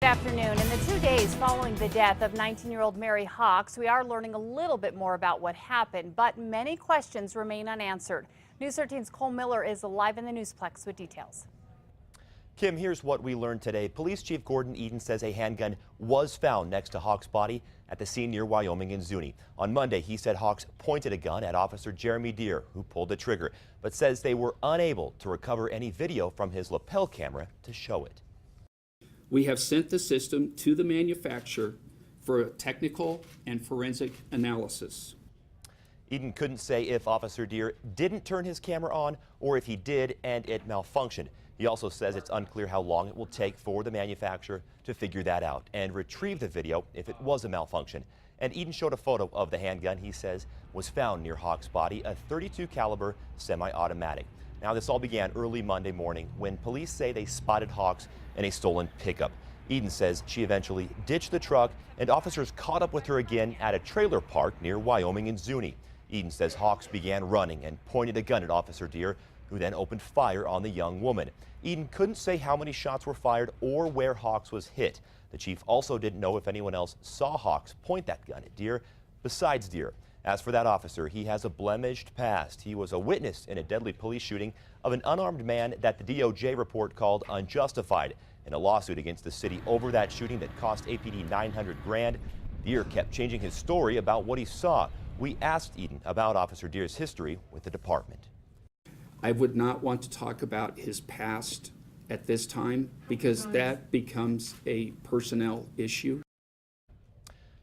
afternoon. In the 2 days following the death of 19-year-old Mary Hawks, we are learning a little bit more about what happened, but many questions remain unanswered. News 13's Cole Miller is live in the Newsplex with details. Kim, here's what we learned today. Police Chief Gordon Eden says a handgun was found next to Hawks' body at the scene near Wyoming and Zuni. On Monday, he said Hawks pointed a gun at Officer Jeremy Deere, who pulled the trigger, but says they were unable to recover any video from his lapel camera to show it. We have sent the system to the manufacturer for a technical and forensic analysis. Eden couldn't say if Officer Deere didn't turn his camera on or if he did and it malfunctioned. He also says it's unclear how long it will take for the manufacturer to figure that out and retrieve the video if it was a malfunction. And Eden showed a photo of the handgun he says was found near Hawks' body, a .32 caliber semi-automatic. Now, this all began early Monday morning when police say they spotted Hawks in a stolen pickup. Eden says she eventually ditched the truck and officers caught up with her again at a trailer park near Wyoming and Zuni. Eden says Hawks began running and pointed a gun at Officer Deere, who then opened fire on the young woman. Eden couldn't say how many shots were fired or where Hawks was hit. The chief also didn't know if anyone else saw Hawks point that gun at Deere besides Deere. As for that officer, he has a blemished past. He was a witness in a deadly police shooting of an unarmed man that the DOJ report called unjustified. In a lawsuit against the city over that shooting that cost APD 900 grand, Deere kept changing his story about what he saw. We asked Eden about Officer Deere's history with the department. I would not want to talk about his past at this time because that becomes a personnel issue.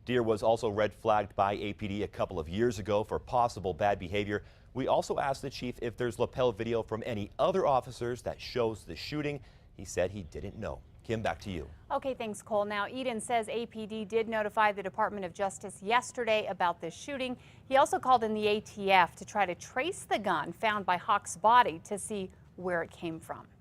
Deere was also red flagged by APD a couple of years ago for possible bad behavior. We also asked the chief if there's lapel video from any other officers that shows the shooting. He said he didn't know. Kim, back to you. Okay, thanks, Cole. Now, Eden says APD did notify the Department of Justice yesterday about this shooting. He also called in the ATF to try to trace the gun found by Hawks' body to see where it came from.